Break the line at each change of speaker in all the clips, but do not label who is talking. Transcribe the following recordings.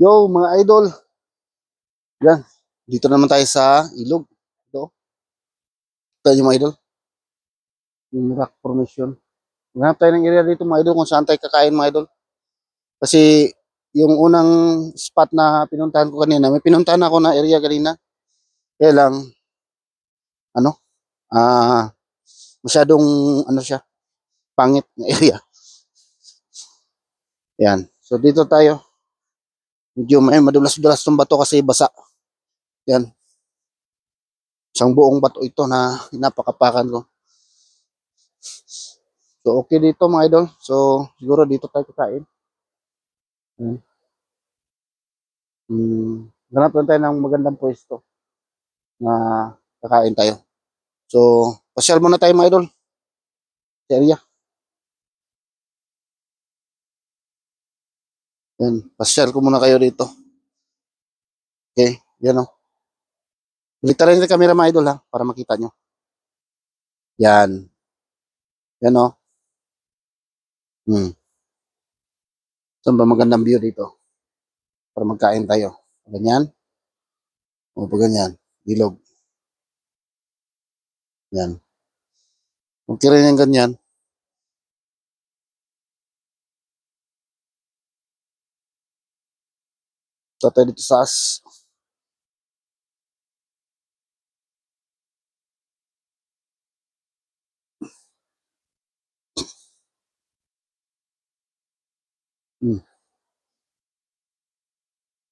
Yo, mga idol. Yan. Dito naman tayo sa ilog. Ito. Ito yung mga idol. Yung rock formation. Maghanap tayo ng area dito mga idol kung saan tayo kakain mga idol. Kasi yung unang spot na pinuntahan ko kanina, may pinuntahan ako na area kanina. Kaya lang, ano, ah, masyadong, ano siya, pangit na area. Yan. So dito tayo. Medyo may madulas-dulas tong bato kasi basa. Yan. Isang buong bato ito na napakapakan ko. So okay dito mga idol. So siguro dito tayo kakain. Hmm. Ganap lang tayo ng magandang pwesto na kakain tayo. So pasyal muna tayo mga idol sa area. Yan. Pasyal ko muna kayo dito. Okay. Yan o. Balik rin yung camera mga idol ha para makita nyo. Yan. Yan o. Hmm. Saan ba magandang view dito? Para magkain tayo. Ganyan. O pa ganyan. Ilog. Yan. Okay rin yung ganyan. So tayo dito sa as. Hmm.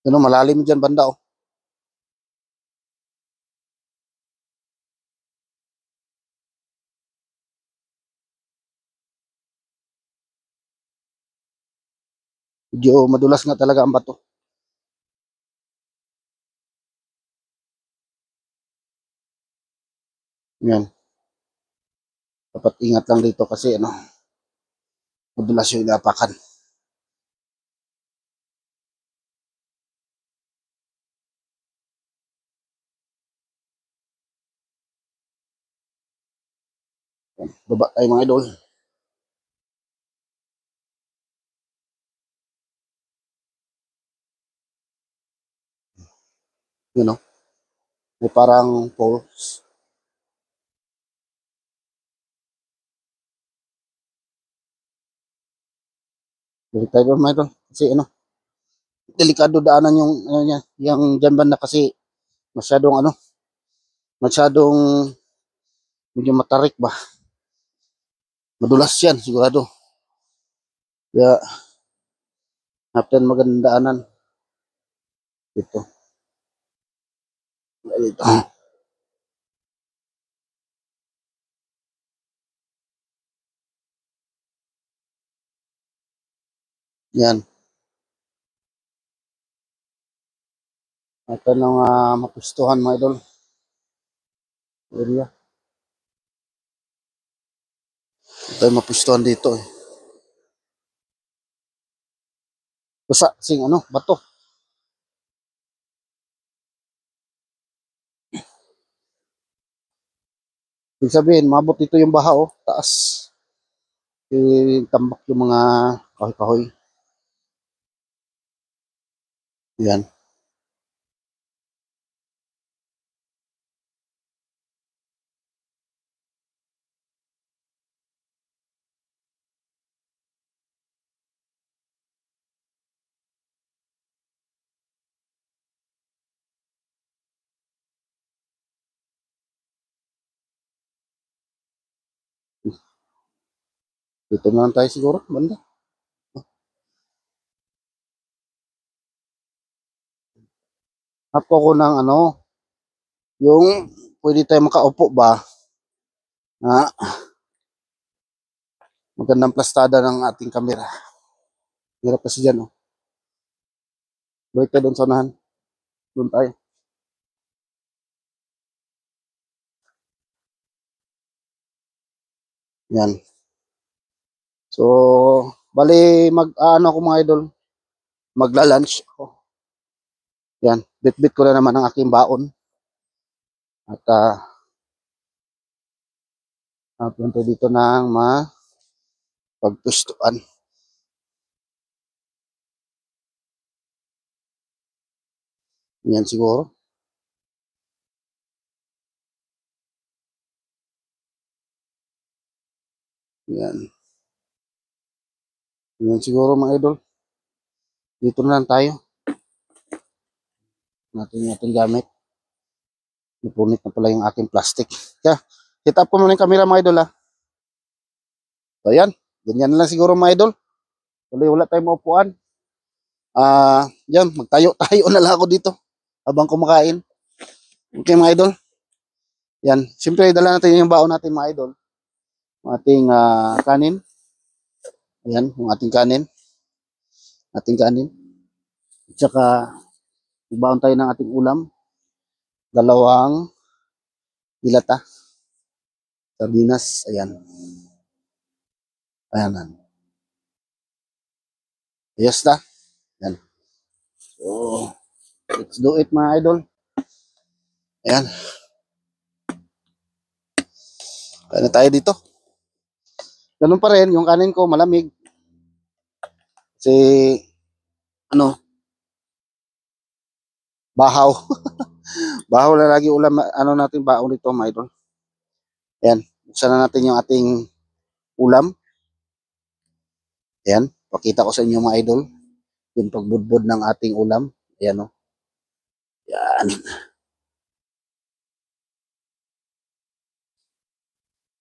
Yan o, malalim dyan banda o. Medyo madulas nga talaga ang bato. Yan. Dapat ingat lang dito kasi ano, madulas yung inapakan. Yan. Baba tayo mga idol. You know, may parang poles. Balik tayo mga idol. Kasi ano, delikado daanan yung, ano niya, yung dyan banda kasi masyadong ano, masyadong medyo matarik ba. Madulas yan, sigurado. Kaya, natin magandang daanan. Dito. Dito. Yan. Natin ng mapustuhan mga idol. Area. Ito yung mapustuhan dito eh. Basta, sing ano, bato. Ibig sabihin, mabot dito yung baha oh, taas. Tambak yung mga kahoy-kahoy. Yan. Dito na lang tayo siguro, banda. Hap ko ng ano, yung pwede tayo makaupo ba? Na magandang plastada ng ating kamera. Hirap kasi dyan, oh. Balik tayo doon sa unahan. Doon tayo. Yan. So, bali, ano ako mga idol, magla-lunch ako. Yan. Bit-bit ko na naman ang aking baon. At, punto dito ng pagpustuan. Yan siguro. Yan. Yan siguro mga idol. Dito na lang tayo. Natin gamit. Napunit na pala yung aking plastic. Kaya, hit up ko muna yung camera mga idol ha. So yan. Ganyan na lang siguro mga idol. Wala tayong maupuan. Yan. Magtayo-tayo na lang ako dito. Habang kumakain. Okay mga idol. Yan. Siyempre, dala natin yung baon natin mga idol. Yung ating kanin. Ayan, yung ating kanin. Ating kanin. At saka, baon tayo ng ating ulam. Dalawang dilata. Sardinas. Ayan. Ayan. Ayos na. Ayan. So, let's do it mga idol. Ayan. Kaya na tayo dito. Ganun pa rin, yung kanin ko malamig. Kasi, ano, bahaw. Bahaw na lagi ulam, ano natin baon dito mga idol. Ayan. Buksan na natin yung ating ulam. Ayan. Pakita ko sa inyo mga idol. Yung pagbudbud ng ating ulam. Ayan o. Ayan.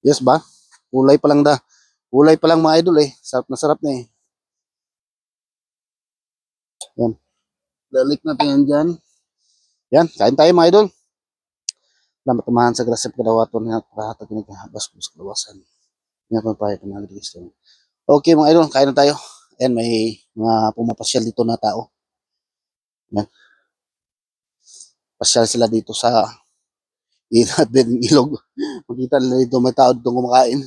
Yes ba? Kulay pa lang Kulay pa lang mga idol eh. Sarap na eh. Yan. Dalik natin yan dyan. Yan. Kain tayo mga idol. Salamat tumahan sa grasya pagkadawaton na kahatag ni kahabas ko sa kalawasan. Yan pa tayo pangalit gusto. Okay mga idol, kain na tayo. Ayan, may mga pumapasyal dito na tao. Yan. Pasyal sila dito sa inat din ilog. Makita nila dito may tao dito kumakain.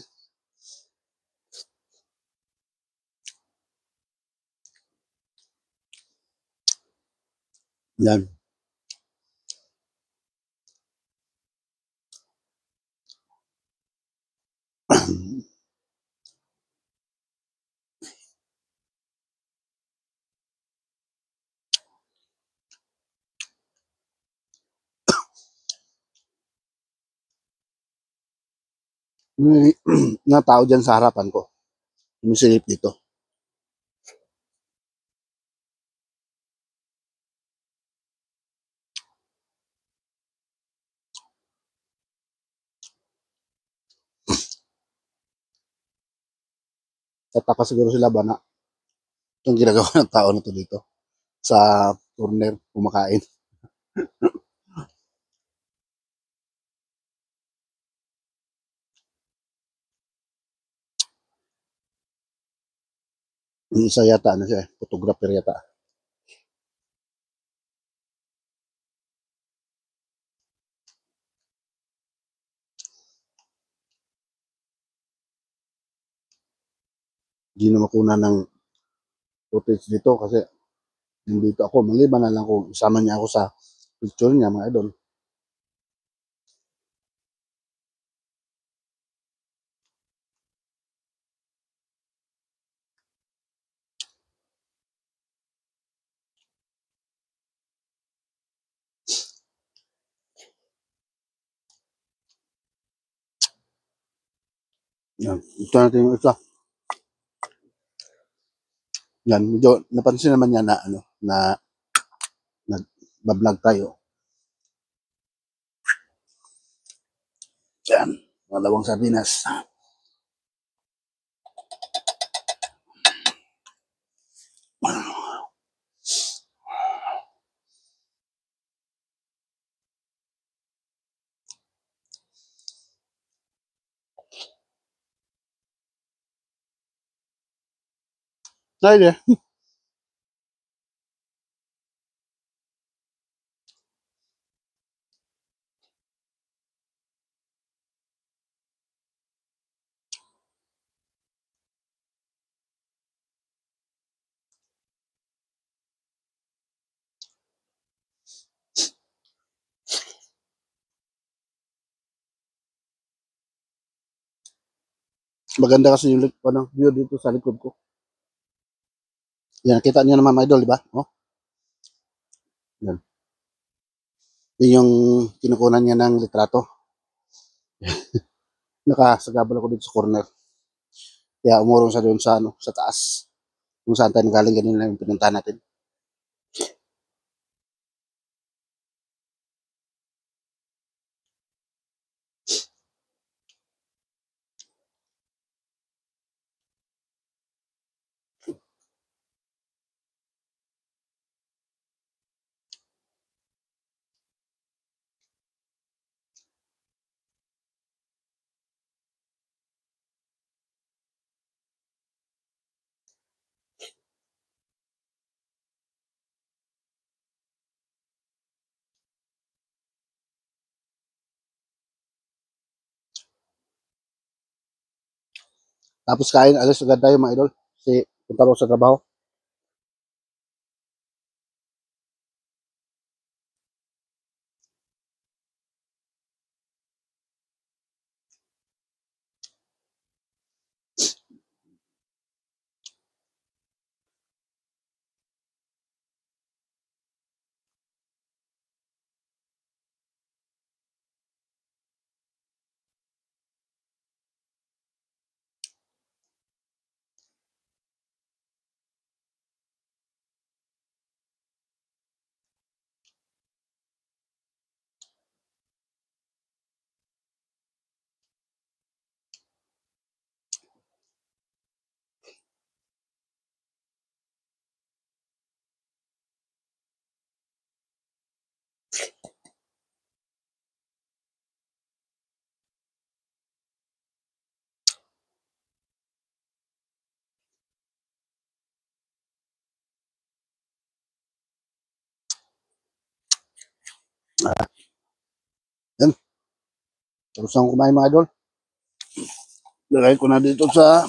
Yan. May na tao dyan sa harapan ko. Sumisilip dito. Tataka siguro sila ba na itong ginagawa ng tao na to dito sa corner kumakain. Yung isa yata, ano siya, photographer yata. Hindi na makuna ng footage dito kasi nandito ako. Maliban na lang kung isama niya ako sa picture niya, mga idol. Yan. Ito natin yung isa. Yan. Medyo napansin naman niya na, ano, na nag-vlog tayo. Yan. Dalawang sardinas. Ay, maganda kasi yung ano, view dito sa likod ko. Yan, kita niyo naman mga idol, di ba? Oh, yan. Yun yung kinukunan niya ng litrato. Nakasagabal ako dito sa corner. Kaya umurong siya doon sa, ano, sa taas. Kung saan tayo galing ganun yung pinuntahan natin. Tapos kain, alis agad tayo mga idol. Kasi punta ko sa trabaho. Yan. Tapos ang kumain mga idol. Lagay ko na dito sa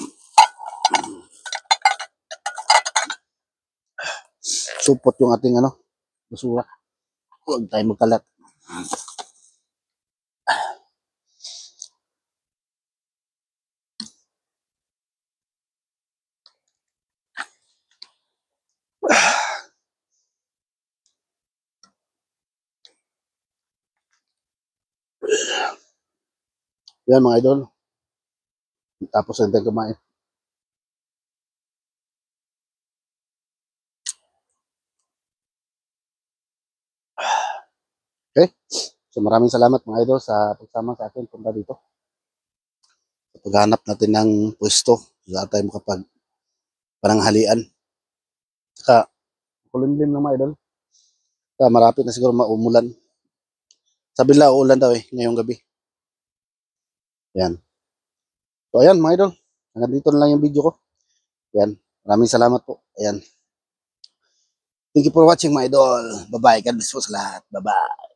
supot yung ating ano, basura. Huwag tayo magkalat. Yan mga idol. Tapos hindi tayo kumain. Okay? So maraming salamat mga idol sa pagsama sa akin punta dito. Sa paghanap natin ng pwesto sa tayo makapag pananghalian. Saka kulimlim ng mga idol. Saka marapit na siguro maumulan. Sabi nila uulan daw ngayong gabi. Yan. So ayan mga idol. Hanggang dito na lang yung video ko. Yan. Maraming salamat po. Ayan. Thank you for watching mga idol. Bye-bye. God bless po sa lahat. Bye-bye.